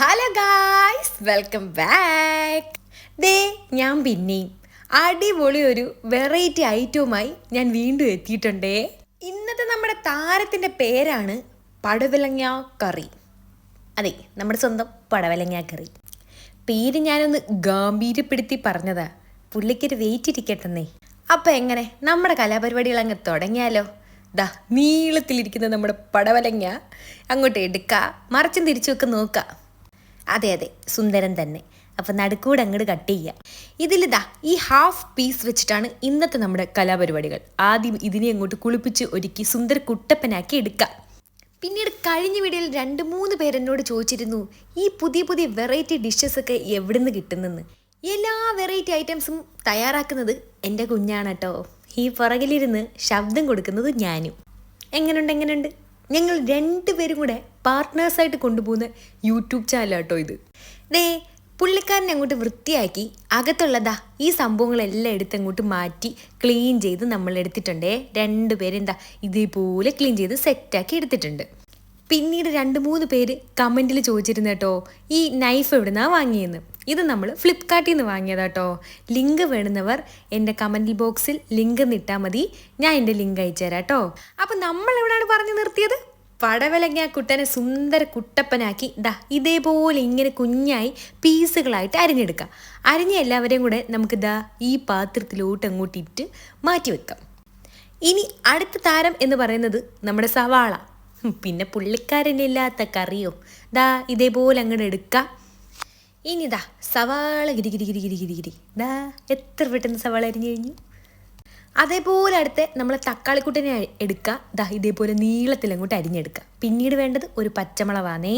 Hello guys, welcome back. ദേ ഞാൻ പിന്നെയും അടിപൊളി ഒരു വെറൈറ്റി ഐറ്റവുമായി ഞാൻ വീണ്ടും എത്തിയിട്ടുണ്ടേ. ഇന്നത്തെ നമ്മുടെ താരത്തിൻ്റെ പേരാണ് പടവലങ്ങ കറി. അതെ, നമ്മുടെ സ്വന്തം പടവലങ്ങ കറി. പേര് ഞാനൊന്ന് ഗാംഭീര്യപ്പെടുത്തി പറഞ്ഞതാ, പുള്ളിക്കൊരു വെയിറ്റ് ഇരിക്കട്ടെന്നേ. അപ്പം എങ്ങനെ നമ്മുടെ കലാപരിപാടികൾ അങ്ങ് തുടങ്ങിയാലോ? ദാ നീളത്തിലിരിക്കുന്ന നമ്മുടെ പടവലങ്ങ അങ്ങോട്ട് എടുക്കുക, മറിച്ചും തിരിച്ചുമൊക്കെ നോക്കുക. അതെ അതെ, സുന്ദരൻ തന്നെ. അപ്പം നടുക്കൂടെ അങ്ങോട്ട് കട്ട് ചെയ്യുക. ഇതിലിതാ ഈ ഹാഫ് പീസ് വെച്ചിട്ടാണ് ഇന്നത്തെ നമ്മുടെ കലാപരിപാടികൾ. ആദ്യം ഇതിനെ അങ്ങോട്ട് കുളിപ്പിച്ച് ഒരുക്കി സുന്ദര കുട്ടപ്പനാക്കി എടുക്കുക. പിന്നീട് കഴിഞ്ഞ വീഡിയോയിൽ 2-3 പേരെന്നോട് ചോദിച്ചിരുന്നു, ഈ പുതിയ പുതിയ വെറൈറ്റി ഡിഷസൊക്കെ എവിടെ നിന്ന് കിട്ടുന്നെന്ന്. എല്ലാ വെറൈറ്റി ഐറ്റംസും തയ്യാറാക്കുന്നത് എൻ്റെ കുഞ്ഞാണ് കേട്ടോ. ഈ പുറകിലിരുന്ന് ശബ്ദം കൊടുക്കുന്നത് ഞാനും. എങ്ങനെയുണ്ട്? ഞങ്ങൾ 2 പേരും കൂടെ പാർട്ട്നേഴ്സായിട്ട് കൊണ്ടുപോകുന്ന യൂട്യൂബ് ചാനലാട്ടോ ഇത്. ദേ പുള്ളിക്കാരനെ അങ്ങോട്ട് വൃത്തിയാക്കി അകത്തുള്ളതാ ഈ സംഭവങ്ങളെല്ലാം എടുത്ത് അങ്ങോട്ട് മാറ്റി ക്ലീൻ ചെയ്ത് നമ്മൾ എടുത്തിട്ടുണ്ടേ. 2 പേരെന്താ ഇതേപോലെ ക്ലീൻ ചെയ്ത് സെറ്റാക്കി എടുത്തിട്ടുണ്ട്. പിന്നീട് 2-3 പേര് കമൻറ്റിൽ ചോദിച്ചിരുന്നു കേട്ടോ, ഈ നൈഫ് എവിടുന്നാണ് വാങ്ങിയെന്ന്. ഇത് നമ്മൾ ഫ്ലിപ്കാർട്ടിൽ നിന്ന് വാങ്ങിയതാട്ടോ. ലിങ്ക് വേണ്ടുന്നവർ എൻ്റെ കമൻറ്റ് ബോക്സിൽ ലിങ്ക് ഇട്ടാൽ മതി, ഞാൻ എൻ്റെ ലിങ്ക് അയച്ചു തരാം കേട്ടോ. അപ്പം നമ്മൾ എവിടെയാണ് പറഞ്ഞു നിർത്തിയത്? പടവലങ്ങ കുട്ടനെ സുന്ദര കുട്ടപ്പനാക്കി ദാ ഇതേപോലെ ഇങ്ങനെ കുഞ്ഞായി പീസുകളായിട്ട് അരിഞ്ഞെടുക്കാം. അരിഞ്ഞ എല്ലാവരെയും കൂടെ നമുക്ക് ദാ ഈ പാത്രത്തിലോട്ട് അങ്ങോട്ട് ഇട്ട് മാറ്റി വെക്കാം. ഇനി അടുത്ത താരം എന്ന് പറയുന്നത് നമ്മുടെ സവാള. പിന്നെ പുള്ളിക്കാരനില്ലാത്ത കറിയോ. ദാ ഇതേപോലെ അങ്ങോട്ട് എടുക്കാം. ഇനി ദാ സവാള ഗിരി ദാ എത്ര പെട്ടെന്ന് സവാള അരിഞ്ഞു കഴിഞ്ഞു. അതേപോലെ അടുത്ത് നമ്മൾ തക്കാളിക്കുട്ടനെ എടുക്കുക. ദാ ഇതേപോലെ നീളത്തിൽ അങ്ങോട്ട് അരിഞ്ഞെടുക്കുക. പിന്നീട് വേണ്ടത് ഒരു പച്ചമുളകാണേ.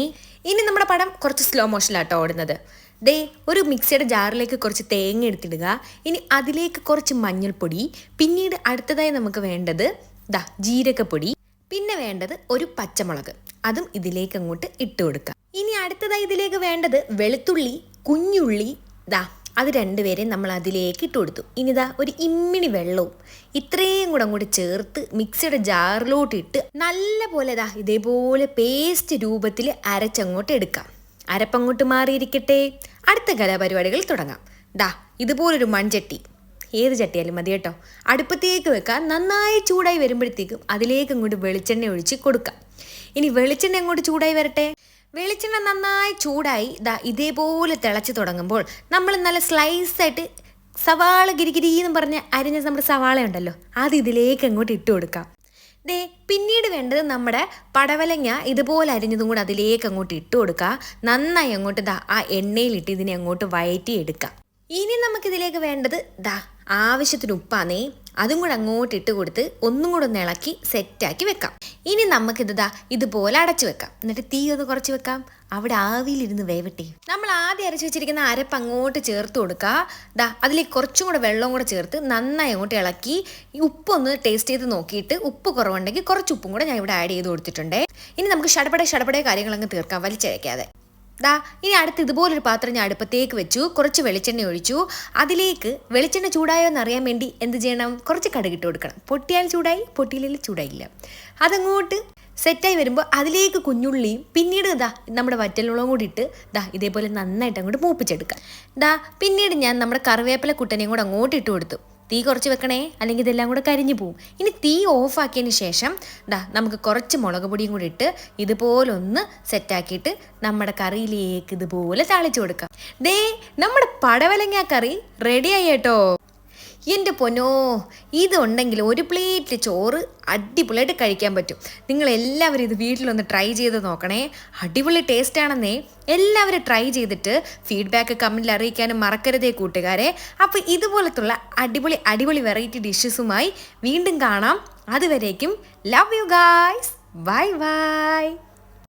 ഇനി നമ്മുടെ പടം കുറച്ച് സ്ലോ മോഷനിലാട്ടോ ഓടുന്നത്. ദേ ഒരു മിക്സിയുടെ ജാറിലേക്ക് കുറച്ച് തേങ്ങ എടുത്തിടുക. ഇനി അതിലേക്ക് കുറച്ച് മഞ്ഞൾപ്പൊടി. പിന്നീട് അടുത്തതായി നമുക്ക് വേണ്ടത് ദാ ജീരകപ്പൊടി. പിന്നെ വേണ്ടത് ഒരു പച്ചമുളക്, അതും ഇതിലേക്ക് അങ്ങോട്ട് ഇട്ട് കൊടുക്കുക. ഇനി അടുത്തതായി ഇതിലേക്ക് വേണ്ടത് വെളുത്തുള്ളി, കുഞ്ഞുള്ളി. ദാ അത് 2 പേരെയും നമ്മൾ അതിലേക്ക് ഇട്ട് കൊടുത്തു. ഇനി ഇതാ ഒരു ഇമ്മിണി വെള്ളവും ഇത്രയും കൂടെ അങ്ങോട്ട് ചേർത്ത് മിക്സിയുടെ ജാറിലോട്ട് ഇട്ട് നല്ല പോലെ ദാ ഇതേപോലെ പേസ്റ്റ് രൂപത്തിൽ അരച്ചങ്ങോട്ട് എടുക്കാം. അരപ്പങ്ങോട്ട് മാറിയിരിക്കട്ടെ. അടുത്ത കലാപരിപാടികൾ തുടങ്ങാം. ദാ ഇതുപോലൊരു മൺചട്ടി, ഏത് ചട്ടിയാലും മതി കേട്ടോ, അടുപ്പത്തേക്ക് വെക്കാം. നന്നായി ചൂടായി വരുമ്പോഴത്തേക്കും അതിലേക്ക് അങ്ങോട്ട് വെളിച്ചെണ്ണ ഒഴിച്ച് കൊടുക്കാം. ഇനി വെളിച്ചെണ്ണ അങ്ങോട്ട് ചൂടായി വരട്ടെ. വെളിച്ചെണ്ണ നന്നായി ചൂടായി ദാ ഇതേപോലെ തിളച്ച് തുടങ്ങുമ്പോൾ നമ്മൾ നല്ല സ്ലൈസായിട്ട് സവാള ഗിരിഗിരിന്ന് പറഞ്ഞ് അരിഞ്ഞ നമ്മുടെ സവാള ഉണ്ടല്ലോ, അത് ഇതിലേക്ക് അങ്ങോട്ട് ഇട്ട് കൊടുക്കാം. ദേ പിന്നീട് വേണ്ടത് നമ്മുടെ പടവലങ്ങ ഇതുപോലെ അരിഞ്ഞതും കൂടെ അതിലേക്ക് അങ്ങോട്ട് ഇട്ട് കൊടുക്കുക. നന്നായി അങ്ങോട്ട് ദാ ആ എണ്ണയിലിട്ട് ഇതിനെ അങ്ങോട്ട് വഴറ്റി എടുക്കാം. ഇനി നമുക്കിതിലേക്ക് വേണ്ടത് ദാ ആവശ്യത്തിന് ഉപ്പാന്നേ, അതും കൂടെ അങ്ങോട്ട് ഇട്ട് കൊടുത്ത് ഒന്നും കൂടെ ഒന്ന് ഇളക്കി സെറ്റാക്കി വെക്കാം. ഇനി നമുക്കിത് ദാ ഇതുപോലെ അടച്ചു വെക്കാം. എന്നിട്ട് തീ ഒന്ന് കുറച്ച് വെക്കാം. അവിടെ ആവിയിലിരുന്ന് വേവട്ടെ. നമ്മൾ ആദ്യം അരച്ച് വെച്ചിരിക്കുന്ന അരപ്പ് അങ്ങോട്ട് ചേർത്ത് കൊടുക്കുക. ദാ അതിലേക്ക് കുറച്ചും കൂടെ വെള്ളം കൂടെ ചേർത്ത് നന്നായി അങ്ങോട്ട് ഇളക്കി ഉപ്പൊന്ന് ടേസ്റ്റ് ചെയ്ത് നോക്കിയിട്ട് ഉപ്പ് കുറവുണ്ടെങ്കിൽ കുറച്ച് ഉപ്പും കൂടെ ഞാൻ ഇവിടെ ആഡ് ചെയ്ത് കൊടുത്തിട്ടുണ്ട്. ഇനി നമുക്ക് ഷടപടേ കാര്യങ്ങളങ്ങ് തീർക്കാം വലിച്ചഴയ്ക്കാതെ. ദാ ഇനി അടുത്ത് ഇതുപോലൊരു പാത്രം ഞാൻ അടുപ്പത്തേക്ക് വെച്ചു. കുറച്ച് വെളിച്ചെണ്ണ ഒഴിച്ചു. അതിലേക്ക് വെളിച്ചെണ്ണ ചൂടായോ എന്നറിയാൻ വേണ്ടി എന്ത് ചെയ്യണം? കുറച്ച് കടുകിട്ട് കൊടുക്കണം. പൊട്ടിയാൽ ചൂടായി, പൊട്ടിയില്ലെങ്കിൽ ചൂടായില്ല. അതങ്ങോട്ട് സെറ്റായി വരുമ്പോൾ അതിലേക്ക് കുഞ്ഞുള്ളിയും പിന്നീട് ദാ നമ്മുടെ വറ്റൽമുളകും കൂടി ഇട്ട് ദാ ഇതേപോലെ നന്നായിട്ട് അങ്ങോട്ട് മൂപ്പിച്ചെടുക്കാം. ദാ പിന്നീട് ഞാൻ നമ്മുടെ കറിവേപ്പില കുട്ടനെയും കൂടെ അങ്ങോട്ട് ഇട്ട് കൊടുത്തു. തീ കുറച്ച് വെക്കണേ, അല്ലെങ്കിൽ ഇതെല്ലാം കൂടെ കരിഞ്ഞു പോവും. ഇനി തീ ഓഫാക്കിയതിന് ശേഷം ദാ നമുക്ക് കുറച്ച് മുളക് പൊടിയും കൂടി ഇട്ട് ഇതുപോലെ ഒന്ന് സെറ്റാക്കിയിട്ട് നമ്മുടെ കറിയിലേക്ക് ഇതുപോലെ താളിച്ചു കൊടുക്കാം. ദേ നമ്മുടെ പടവലങ്ങ കറി റെഡിയായി കേട്ടോ. എൻ്റെ പൊന്നോ, ഇതുണ്ടെങ്കിൽ ഒരു പ്ലേറ്റ് ചോറ് അടിപൊളിയായിട്ട് കഴിക്കാൻ പറ്റും. നിങ്ങളെല്ലാവരും ഇത് വീട്ടിലൊന്ന് ട്രൈ ചെയ്ത് നോക്കണേ. അടിപൊളി ടേസ്റ്റ് ആണെന്നേ. എല്ലാവരും ട്രൈ ചെയ്തിട്ട് ഫീഡ്ബാക്ക് കമൻറ്റിൽ അറിയിക്കാനും മറക്കരുതേ കൂട്ടുകാരെ. അപ്പോൾ ഇതുപോലത്തുള്ള അടിപൊളി വെറൈറ്റി ഡിഷസുമായി വീണ്ടും കാണാം. അതുവരേക്കും love you guys. Bye bye.